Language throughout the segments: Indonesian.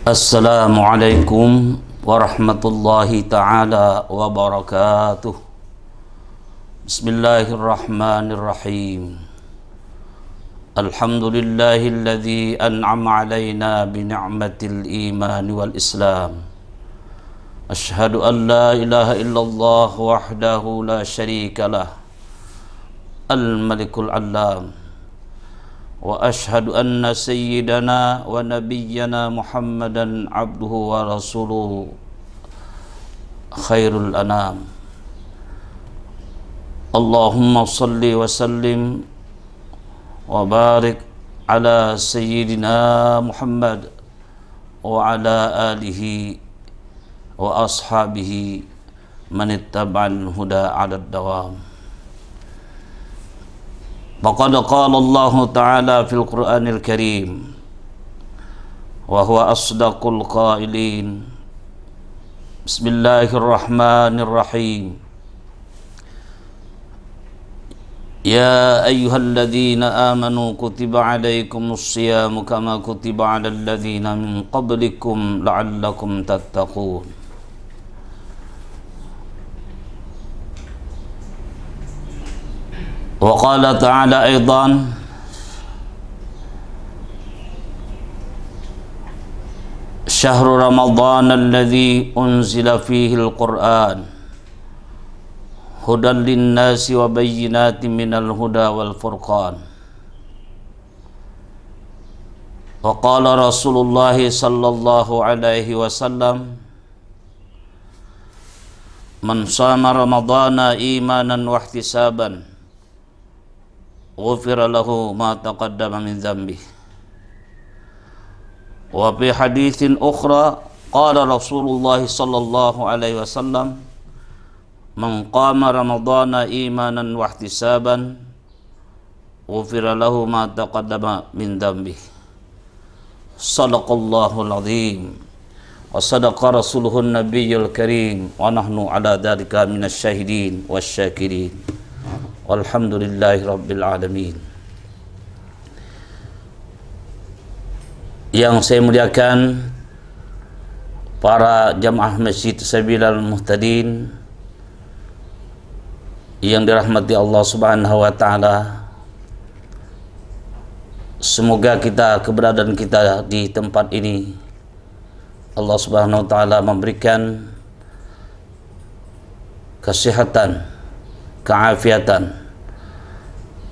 Assalamualaikum warahmatullahi ta'ala wabarakatuh. Bismillahirrahmanirrahim. Alhamdulillahilladzi an'ama alaina bini'matil iman wal islam. Ashhadu an la ilaha illallah wahdahu la syarika lah, al-malikul alam. Wa ashhadu anna sayyidana wa nabiyyana Muhammadan abduhu wa rasuluhu khairul anam. Allahumma salli wa sallim wa barik ala sayyidina Muhammad wa ala alihi wa ashabihi man ittaba'al huda 'ala ad-dawam. Faqad qala Allah Ta'ala fil Qur'anil Karim wa huwa asdaqul qailin. Bismillahirrahmanirrahim. Ya ayyuhalladzina amanu kutiba alaikumus siyamu kama kutiba alal ladzina min qablikum la'allakum tattaqun. Wa qala ta'ala aidan Syahrul Ramadhan alladhi unzila fihi al-Qur'an hudan linnasi wa bayyinatin minal huda wal furqan. Wa qala Rasulullah sallallahu alaihi wasallam man shama ramadhana imanan wa ihtisaban ghufira lahu ma taqaddama min dhanbihi. Wa fi haditsin ukhra qala Rasulullah sallallahu alaihi wasallam man qama ramadhana imanan wa ihtisaban ghufira lahu ma taqaddama min dhanbihi. Shadaqallahul azim wa sadaqa rasuluhun nabiyyul karim wa nahnu ala dzalika minasyahidin wasyakirin. Walhamdulillahi rabbil alamin. Yang saya muliakan para jamaah Masjid Sabilal Muhtadin yang dirahmati Allah Subhanahu wa taala. Semoga keberadaan kita di tempat ini Allah Subhanahu wa taala memberikan kesehatan, keafiatan,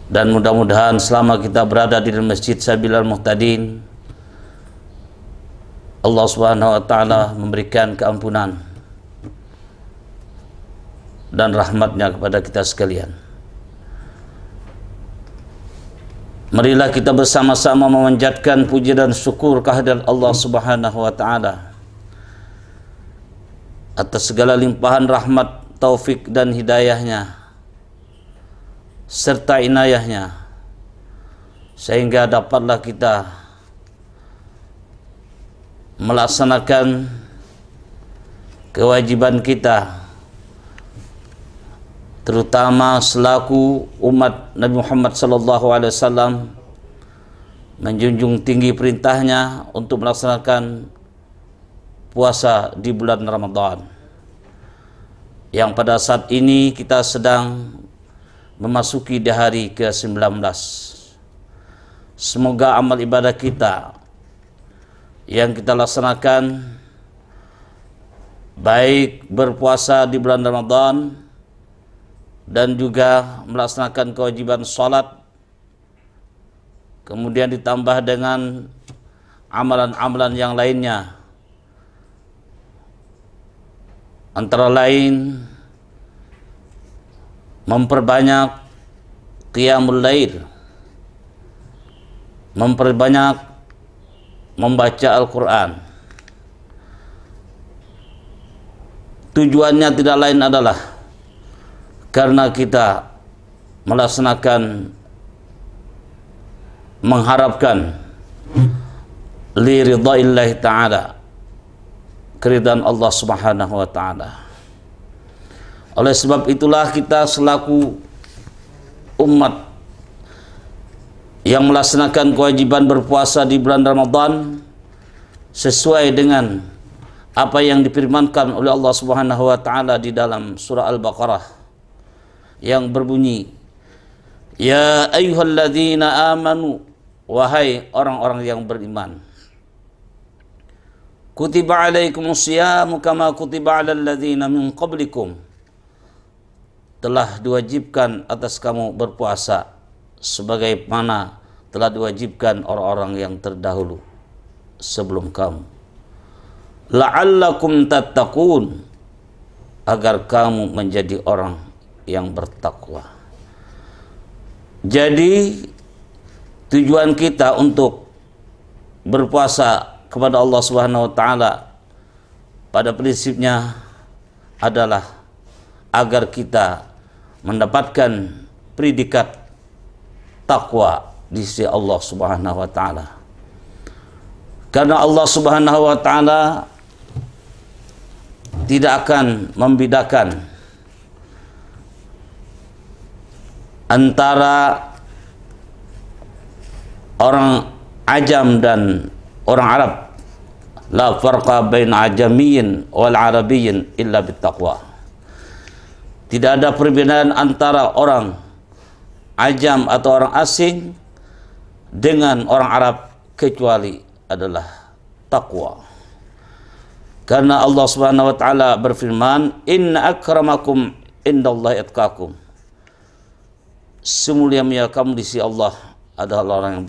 dan mudah-mudahan selama kita berada di Masjid Sabilal Muhtadin Allah Subhanahu wa taala memberikan keampunan dan rahmatnya kepada kita sekalian. Marilah kita bersama-sama memanjatkan puji dan syukur kehadirat Allah Subhanahu wa taala atas segala limpahan rahmat, taufik dan hidayahnya serta inayahnya, sehingga dapatlah kita melaksanakan kewajiban kita, terutama selaku umat Nabi Muhammad SAW, menjunjung tinggi perintahnya untuk melaksanakan puasa di bulan Ramadan, yang pada saat ini kita sedang memasuki di hari ke-19. Semoga amal ibadah kita yang kita laksanakan, baik berpuasa di bulan Ramadan dan juga melaksanakan kewajiban sholat, kemudian ditambah dengan amalan-amalan yang lainnya, antara lain memperbanyak qiyamul lail, memperbanyak membaca Al-Quran. Tujuannya tidak lain adalah karena kita melaksanakan, mengharapkan li ridhaillahi ta'ala, keridhaan Allah Subhanahu wa ta'ala. Oleh sebab itulah kita selaku umat yang melaksanakan kewajiban berpuasa di bulan Ramadan sesuai dengan apa yang difirmankan oleh Allah Subhanahu wa taala di dalam surah Al-Baqarah yang berbunyi, ya ayyuhalladzina amanu, wahai orang-orang yang beriman, kutiba alaikumusyamu kama kutiba alal ladzina min qablikum, telah diwajibkan atas kamu berpuasa sebagaimana telah diwajibkan orang-orang yang terdahulu sebelum kamu, la'allakum tattaqun, agar kamu menjadi orang yang bertakwa. Jadi tujuan kita untuk berpuasa kepada Allah Subhanahu wa taala pada prinsipnya adalah agar kita mendapatkan predikat takwa di sisi Allah Subhanahu wa taala. Karena Allah Subhanahu wa taala tidak akan membedakan antara orang ajam dan orang Arab. La farqa baina ajamiyyin wal arabiyyin illa bittaqwa. Tidak ada perbedaan antara orang ajam atau orang asing dengan orang Arab kecuali adalah takwa. Karena Allah Subhanahu wa taala berfirman, inna akramakum indallahi atqakum, semulia-mulia kamu di sisi Allah adalah orang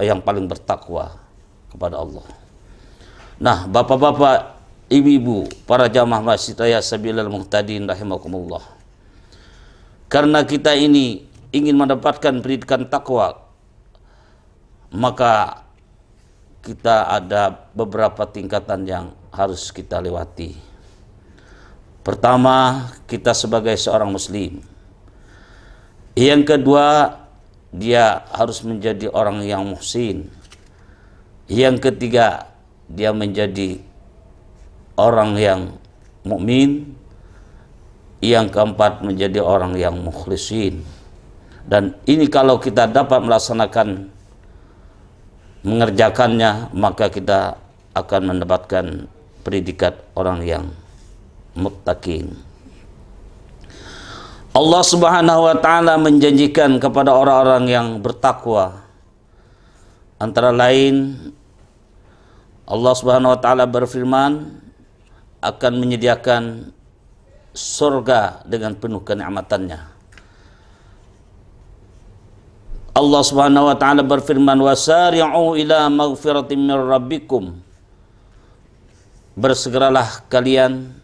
yang paling bertakwa kepada Allah. Nah, bapak-bapak, ibu-ibu, para jamaah Masjid Raya Sabilal Muhtadin rahimakumullah, karena kita ini ingin mendapatkan pendidikan takwa, maka kita ada beberapa tingkatan yang harus kita lewati. Pertama, kita sebagai seorang muslim. Yang kedua, dia harus menjadi orang yang muhsin. Yang ketiga, dia menjadi orang yang mukmin. Yang keempat, menjadi orang yang mukhlisin. Dan ini kalau kita dapat melaksanakan, mengerjakannya, maka kita akan mendapatkan predikat orang yang muttaqin. Allah Subhanahu wa taala menjanjikan kepada orang-orang yang bertakwa, antara lain Allah Subhanahu wa taala berfirman akan menyediakan surga dengan penuh kenikmatannya. Allah Subhanahu wa taala berfirman, wasari'u ila maghfiratin mir rabbikum, bersegeralah kalian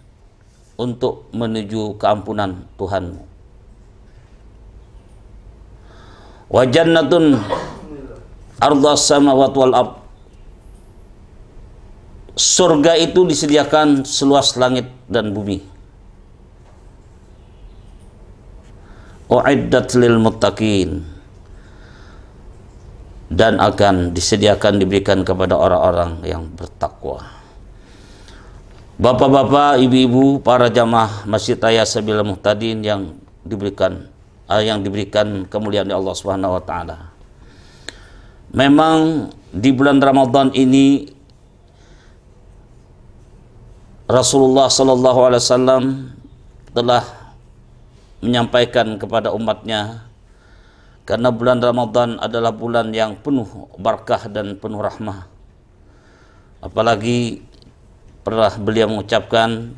untuk menuju keampunan Tuhanmu. Wa jannatun ardhas samawati wal ard, surga itu disediakan seluas langit dan bumi. Uiddat lil muttaqin, dan akan disediakan, diberikan kepada orang-orang yang bertakwa. Bapak-bapak, ibu-ibu, para jamaah Masjid Raya Sabilal Muhtadin yang diberikan kemuliaan oleh Allah Subhanahu wa taala. Memang di bulan Ramadan ini Rasulullah sallallahu alaihi wasallam telah menyampaikan kepada umatnya, karena bulan Ramadan adalah bulan yang penuh barakah dan penuh rahmah. Apalagi pernah beliau mengucapkan,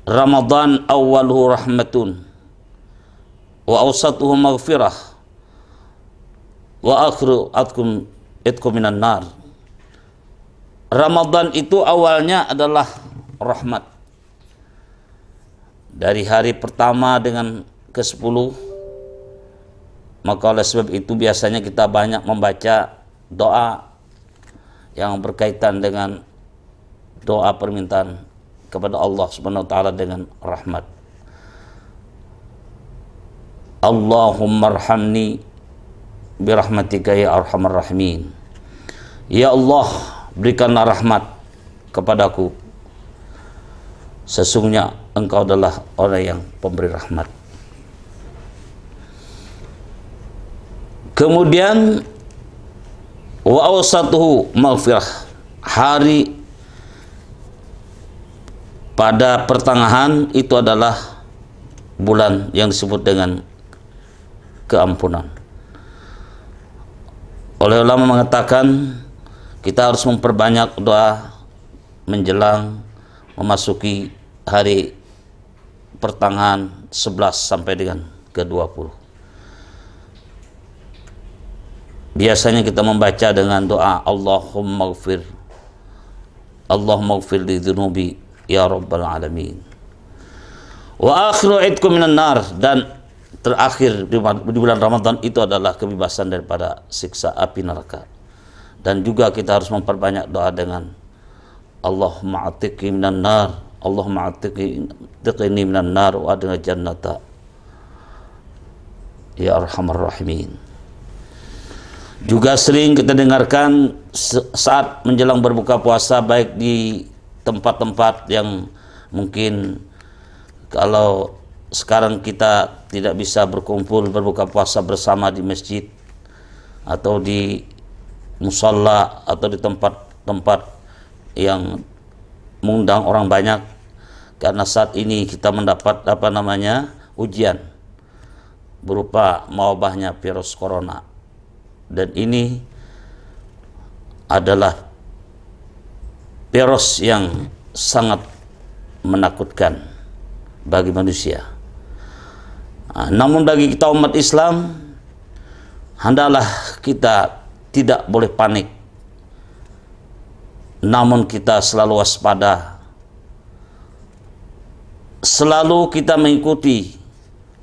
Ramadan awwaluhu rahmatun wa awsatuhu maghfirah wa akhiru atkum minan nar. Ramadan itu awalnya adalah rahmat. Dari hari pertama dengan ke-10, maka oleh sebab itu biasanya kita banyak membaca doa yang berkaitan dengan doa permintaan kepada Allah Subhanahu wa taala dengan rahmat. Allahumma arhamni birahmatika ya arhamar rahimin. Ya Allah, berikanlah rahmat kepadaku, sesungguhnya Engkau adalah orang yang pemberi rahmat. Kemudian Wa awsatuhu maghfirah, hari pada pertengahan itu adalah bulan yang disebut dengan keampunan. Oleh ulama mengatakan kita harus memperbanyak doa menjelang memasuki hari pertengahan 11 sampai dengan ke-20. Biasanya kita membaca dengan doa Allahumma ighfir li dhunubi ya rabbal alamin. Wa akhiru idkum minan nar, dan terakhir di bulan Ramadan itu adalah kebebasan daripada siksa api neraka. Dan juga kita harus memperbanyak doa dengan Allahumma atiqni minan nar, Allahumma atiqni minan nar wa adkhilni jannata ya arhamar rahimin. Juga sering kita dengarkan saat menjelang berbuka puasa, baik di tempat-tempat yang mungkin kalau sekarang kita tidak bisa berkumpul berbuka puasa bersama di masjid atau di musalla atau di tempat-tempat yang mengundang orang banyak, karena saat ini kita mendapat ujian berupa mewabahnya virus corona. Dan ini adalah virus yang sangat menakutkan bagi manusia. Namun bagi kita umat Islam, hendaklah kita tidak boleh panik, namun kita selalu waspada, selalu kita mengikuti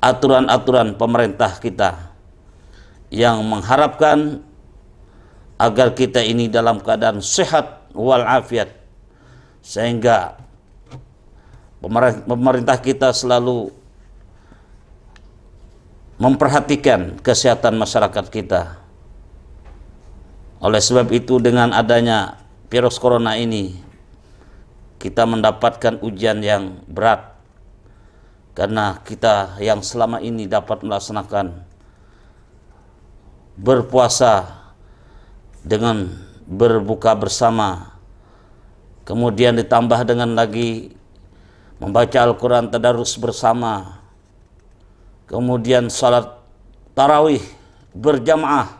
aturan-aturan pemerintah kita yang mengharapkan agar kita ini dalam keadaan sehat walafiat, sehingga pemerintah kita selalu memperhatikan kesehatan masyarakat kita. Oleh sebab itu, dengan adanya virus corona ini, kita mendapatkan ujian yang berat, karena kita yang selama ini dapat melaksanakan berpuasa dengan berbuka bersama, kemudian ditambah dengan lagi membaca Al-Quran tadarus bersama, kemudian salat tarawih berjamaah,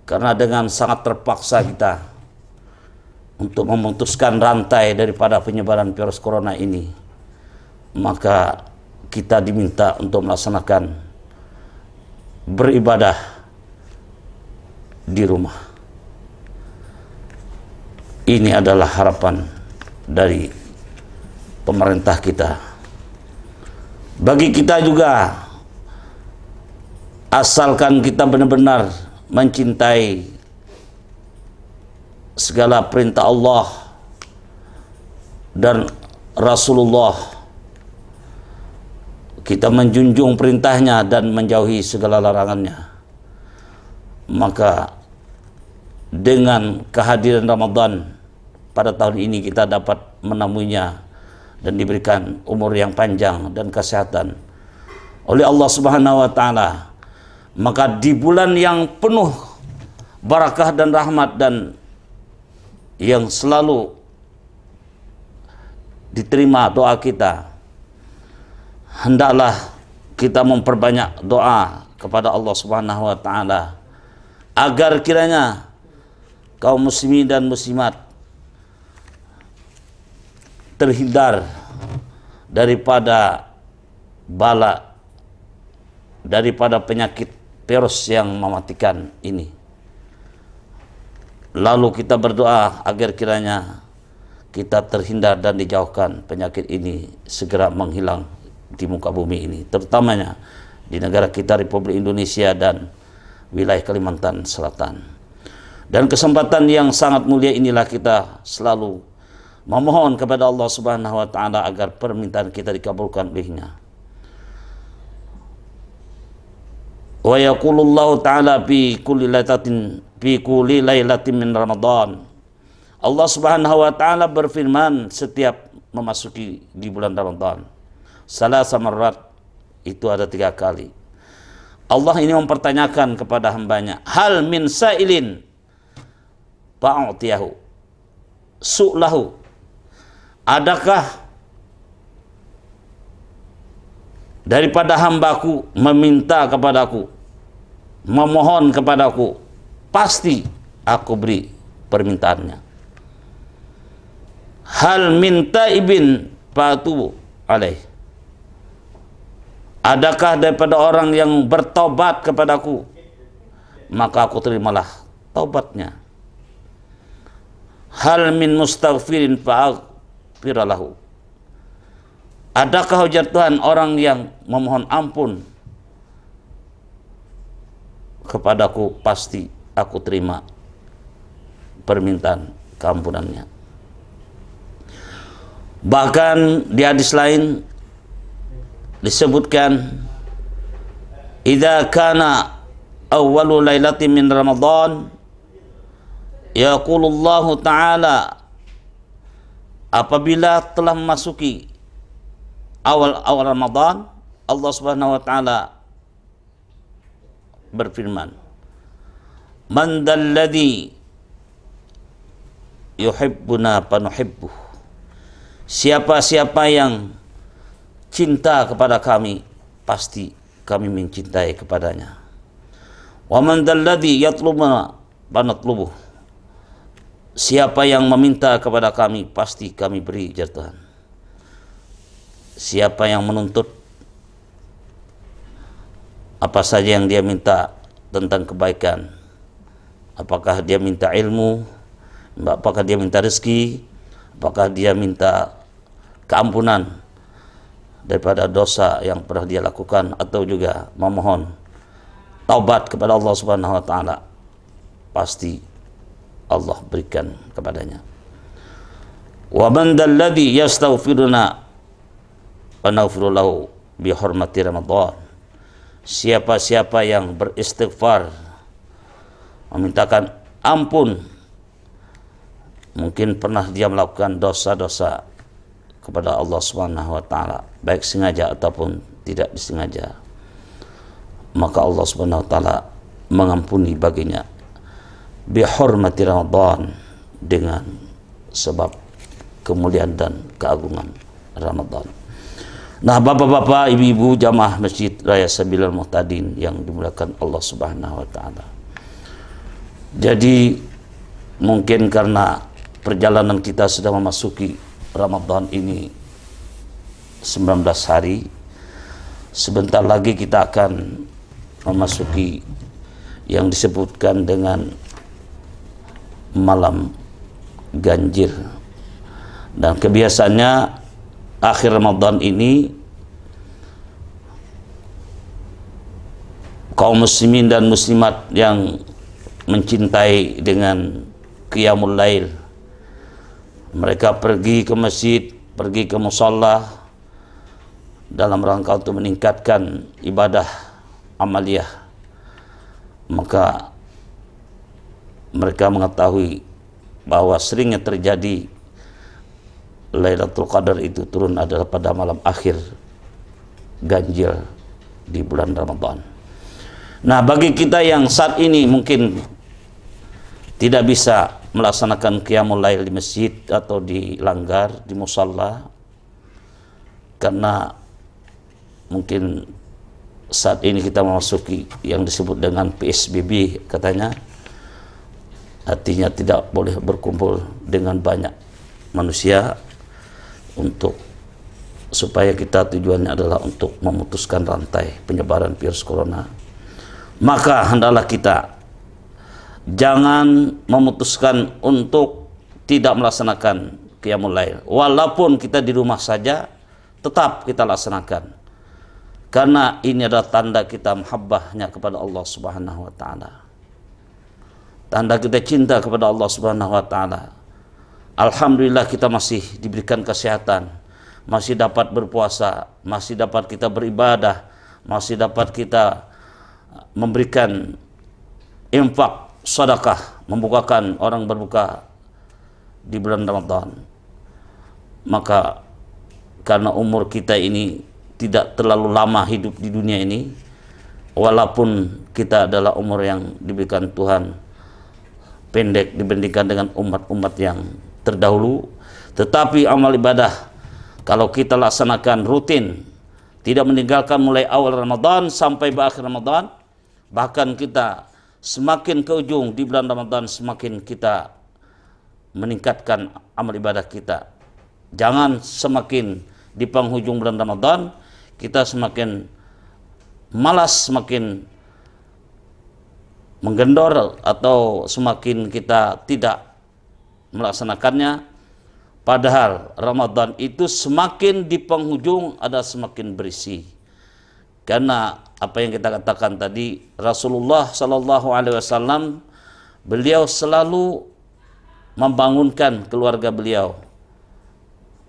karena dengan sangat terpaksa kita untuk memutuskan rantai daripada penyebaran virus corona ini, maka kita diminta untuk melaksanakan beribadah di rumah. Ini adalah harapan dari pemerintah kita. Bagi kita juga, asalkan kita benar-benar mencintai segala perintah Allah dan Rasulullah, kita menjunjung perintahnya dan menjauhi segala larangannya, maka dengan kehadiran Ramadan pada tahun ini kita dapat menemuinya dan diberikan umur yang panjang dan kesehatan oleh Allah Subhanahu wa taala. Maka di bulan yang penuh barakah dan rahmat dan yang selalu diterima doa kita, hendaklah kita memperbanyak doa kepada Allah Subhanahu wa taala agar kiranya kaum muslimin dan muslimat terhindar daripada bala, daripada penyakit virus yang mematikan ini. Lalu kita berdoa agar kiranya kita terhindar dan dijauhkan penyakit ini segera menghilang di muka bumi ini, terutamanya di negara kita Republik Indonesia dan wilayah Kalimantan Selatan. Dan kesempatan yang sangat mulia inilah kita selalu memohon kepada Allah Subhanahu wa taala agar permintaan kita dikabulkan olehnya. Wa yaqulullahu ta'ala fi kulli lailatin min Ramadan. Allah Subhanahu wa taala berfirman setiap memasuki di bulan Ramadan. Salasa marrat, itu ada 3 kali. Allah ini mempertanyakan kepada hambanya, hal min sa'ilin fa'utiyahu su'lahu, adakah daripada hambaku meminta kepadaku, memohon kepadaku, pasti aku beri permintaannya. Hal min taibin fa'tubu alaih, adakah daripada orang yang bertobat kepadaku, maka aku terimalah taubatnya. Hal min mustaghfirin fa'aghfir lahu, adakah hujat Tuhan orang yang memohon ampun kepadaku, pasti aku terima permintaan keampunannya. Bahkan di hadis lain disebutkan, idza kana awwalu lailatin min Ramadan yaqulullahu ta'ala, apabila telah memasuki awal Ramadan, Allah Subhanahu wa taala berfirman, man dalladzi yuhibbuna fanuhibbuh, siapa-siapa yang cinta kepada kami, pasti kami mencintai kepadanya. Wa man dalladzi yatlubuna fanatlubuh, siapa yang meminta kepada kami, pasti kami beri, ya Tuhan. Siapa yang menuntut apa saja yang dia minta tentang kebaikan, apakah dia minta ilmu, apakah dia minta rezeki, apakah dia minta keampunan daripada dosa yang pernah dia lakukan, atau juga memohon taubat kepada Allah Subhanahu wa taala, pasti Allah berikan kepadanya. Wa man dalladzi yastaghfiruna wa naghfiru lahu bi hurmati Ramadan, siapa-siapa yang beristighfar, memintakan ampun, mungkin pernah dia melakukan dosa-dosa kepada Allah Subhanahu wa taala, baik sengaja ataupun tidak disengaja, maka Allah Subhanahu wa taala mengampuni baginya bihormati Ramadan, dengan sebab kemuliaan dan keagungan Ramadan. Nah, bapak-bapak, ibu-ibu jamaah Masjid Raya Sabilul Muhtadin yang dimuliakan Allah Subhanahu wa taala. Jadi mungkin karena perjalanan kita sudah memasuki Ramadan ini 19 hari, sebentar lagi kita akan memasuki yang disebutkan dengan malam ganjil. Dan kebiasaannya akhir Ramadan ini kaum muslimin dan muslimat yang mencintai dengan qiyamul lail, mereka pergi ke masjid, pergi ke musalla dalam rangka untuk meningkatkan ibadah amaliyah. Maka mereka mengetahui bahwa seringnya terjadi Lailatul Qadar itu turun adalah pada malam akhir ganjil di bulan Ramadan. Nah, bagi kita yang saat ini mungkin tidak bisa melaksanakan qiyamul lail di masjid atau di langgar, di musalla, karena mungkin saat ini kita memasuki yang disebut dengan PSBB katanya, artinya tidak boleh berkumpul dengan banyak manusia, untuk supaya kita tujuannya adalah untuk memutuskan rantai penyebaran virus corona. Maka hendaklah kita jangan memutuskan untuk tidak melaksanakan qiyamul lail, walaupun kita di rumah saja tetap kita laksanakan, karena ini adalah tanda kita mahabbahnya kepada Allah Subhanahu wa taala, tanda kita cinta kepada Allah Subhanahu wa taala. Alhamdulillah kita masih diberikan kesehatan, masih dapat berpuasa, masih dapat kita beribadah, masih dapat kita memberikan infak, sedekah, membukakan orang berbuka di bulan Ramadan. Maka karena umur kita ini tidak terlalu lama hidup di dunia ini, walaupun kita adalah umur yang diberikan Tuhan pendek dibandingkan dengan umat-umat yang terdahulu, tetapi amal ibadah kalau kita laksanakan rutin, tidak meninggalkan mulai awal Ramadan sampai akhir Ramadan, bahkan kita semakin ke ujung di bulan Ramadan semakin kita meningkatkan amal ibadah kita. Jangan semakin di penghujung bulan Ramadan kita semakin malas, semakin menggendor, atau semakin kita tidak melaksanakannya. Padahal Ramadan itu semakin di penghujung ada semakin berisi. Karena apa yang kita katakan tadi, Rasulullah Shallallahu Alaihi Wasallam beliau selalu membangunkan keluarga beliau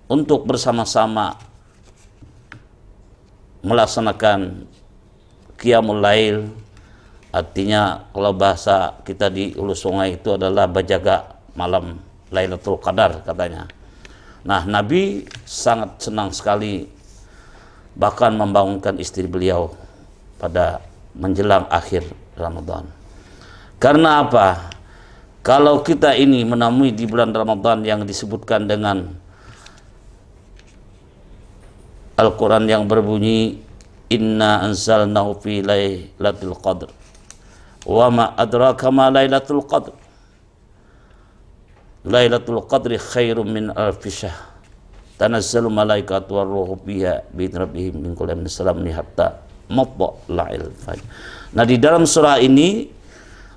untuk bersama-sama melaksanakan Qiyamul Lail. Artinya kalau bahasa kita di Hulu Sungai itu adalah berjaga malam Lailatul Qadar katanya. Nah, Nabi sangat senang sekali bahkan membangunkan istri beliau pada menjelang akhir Ramadan. Karena apa? Kalau kita ini menemui di bulan Ramadan yang disebutkan dengan Al-Quran yang berbunyi Inna anzalnahu fi lailatul qadr wa ma adraka ma lailatul qadr lailatul qadri khairum min alfi syahr tanazzalu malaikatu warruhu fiha bi'idzni rabbihim min kulli amrin salamun hatta matla'il fajr. Nah, di dalam surah ini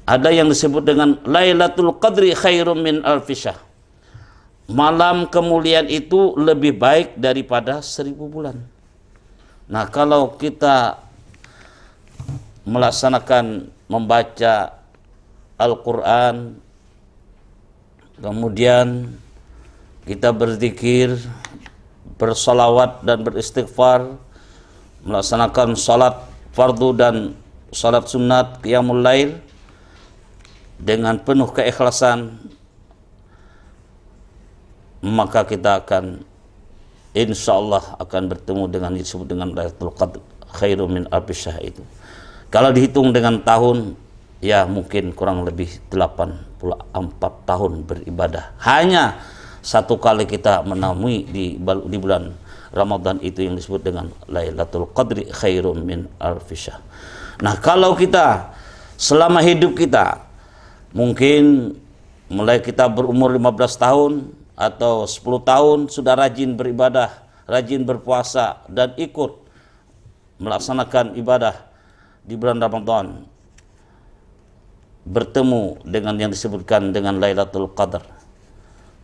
ada yang disebut dengan lailatul qadri khairum min alfi syahr. Malam kemuliaan itu lebih baik daripada 1000 bulan. Nah, kalau kita melaksanakan membaca Al-Quran, kemudian kita berzikir, bersolawat dan beristighfar, melaksanakan salat fardu dan salat sunat qiyamul lail dengan penuh keikhlasan, maka kita akan insya Allah akan bertemu dengan disebut dengan Lailatul Qadr khairum min alfi syahr itu. Kalau dihitung dengan tahun, ya mungkin kurang lebih 84 tahun beribadah. Hanya satu kali kita menemui di bulan Ramadan itu yang disebut dengan Lailatul Qadri khairum min alfi syahr. Nah, kalau kita selama hidup kita mungkin mulai kita berumur 15 tahun atau 10 tahun sudah rajin beribadah, rajin berpuasa dan ikut melaksanakan ibadah di bulan Ramadan, bertemu dengan yang disebutkan dengan Lailatul Qadar.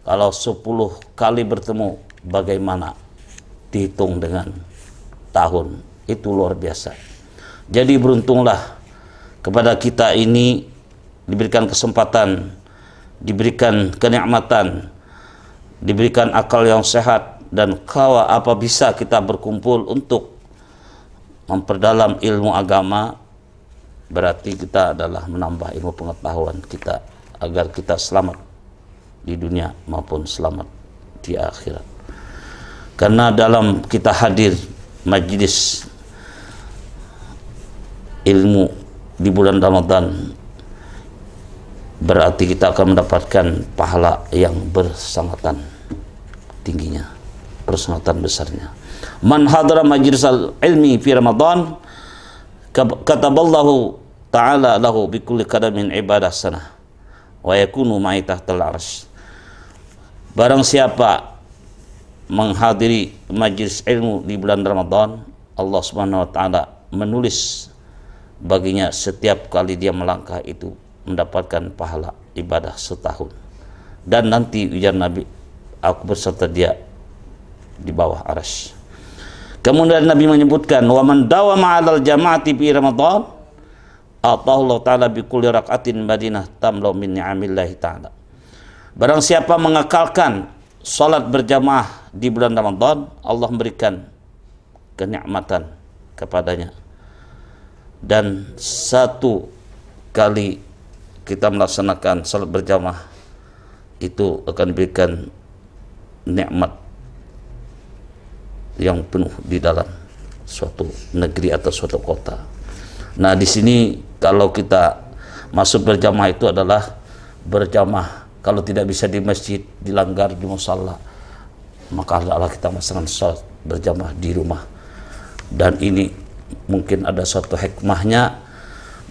Kalau 10 kali bertemu, bagaimana dihitung dengan tahun? Itu luar biasa. Jadi beruntunglah kepada kita ini diberikan kesempatan, diberikan kenikmatan, diberikan akal yang sehat, dan kalau apa bisa kita berkumpul untuk memperdalam ilmu agama, berarti kita adalah menambah ilmu pengetahuan kita agar kita selamat di dunia maupun selamat di akhirat. Karena dalam kita hadir majlis ilmu di bulan Ramadan, berarti kita akan mendapatkan pahala yang bersangatan tingginya, bersangatan besarnya. Man hadara majlisal ilmi fi Ramadan kataballahu ta'ala lahu bi kulli qadamin ibadah sanah wa yakunu ma'i tahtal arsy. Barang siapa menghadiri majlis ilmu di bulan Ramadan, Allah Subhanahu wa taala menulis baginya setiap kali dia melangkah itu mendapatkan pahala ibadah setahun. Dan nanti ujar Nabi, aku berserta dia di bawah arsy. Kemudian Nabi menyebutkan, wa man dawama 'alal jama'ati fi Ramadan atahu Allah taala bi kulli rak'atin madinah tamlau min ni'amillahi taala. Barang siapa mengekalkan salat berjamaah di bulan Ramadan, Allah memberikan kenikmatan kepadanya. Dan satu kali kita melaksanakan salat berjamaah itu akan diberikan nikmat yang penuh di dalam suatu negeri atau suatu kota. Nah, di sini kalau kita masuk berjamaah itu adalah berjamaah. Kalau tidak bisa di masjid, dilanggar di musalla, maka adalah kita melaksanakan sholat berjamaah di rumah. Dan ini mungkin ada suatu hikmahnya,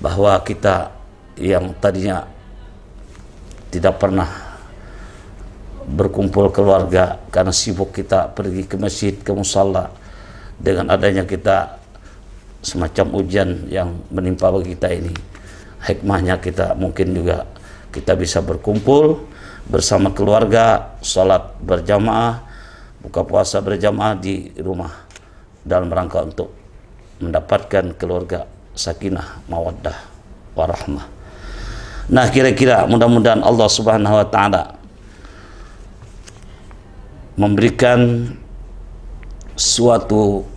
bahwa kita yang tadinya tidak pernah berkumpul keluarga karena sibuk kita pergi ke masjid, ke musalla, dengan adanya kita semacam ujian yang menimpa bagi kita ini, hikmahnya kita mungkin juga kita bisa berkumpul bersama keluarga, sholat berjamaah, buka puasa berjamaah di rumah, dalam rangka untuk mendapatkan keluarga sakinah, mawaddah, warahmah. Nah, kira-kira mudah-mudahan Allah Subhanahu wa taala memberikan suatu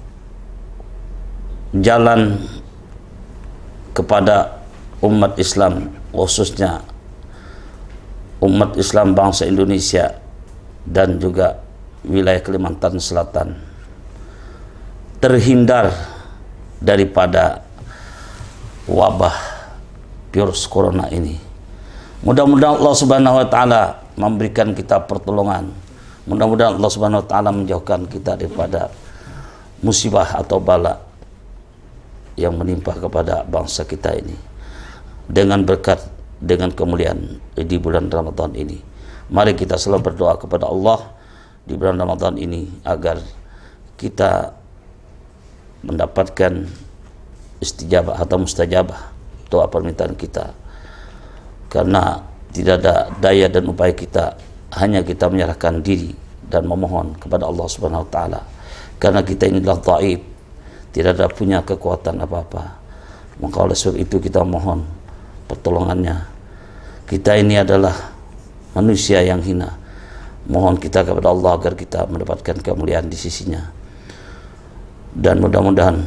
jalan kepada umat Islam, khususnya umat Islam bangsa Indonesia dan juga wilayah Kalimantan Selatan, terhindar daripada wabah virus corona ini. Mudah-mudahan Allah Subhanahu wa taala memberikan kita pertolongan. Mudah-mudahan Allah Subhanahu wa taala menjauhkan kita daripada musibah atau bala yang menimpa kepada bangsa kita ini, dengan berkat, dengan kemuliaan di bulan Ramadan ini. Mari kita selalu berdoa kepada Allah di bulan Ramadan ini agar kita mendapatkan istijabah atau mustajabah doa permintaan kita, karena tidak ada daya dan upaya kita, hanya kita menyerahkan diri dan memohon kepada Allah Subhanahu wa taala, karena kita inilah dhaif, tidak ada punya kekuatan apa-apa. Maka oleh sebab itu kita mohon pertolongannya. Kita ini adalah manusia yang hina, mohon kita kepada Allah agar kita mendapatkan kemuliaan di sisinya, dan mudah-mudahan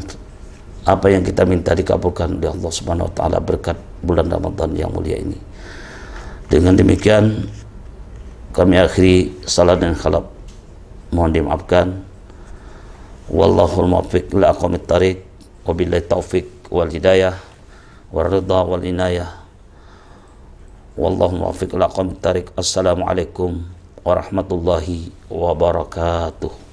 apa yang kita minta dikabulkan oleh Allah Subhanahu wa taala berkat bulan Ramadan yang mulia ini. Dengan demikian kami akhiri salat dan khalaf, mohon dimaafkan. Wallahul muwaffiq ila aqwamit thariq, wabillahi taufiq wal hidayah wal ridha wal inayah. Wallahul muwaffiq ila aqwamit thariq. Assalamualaikum warahmatullahi wabarakatuh.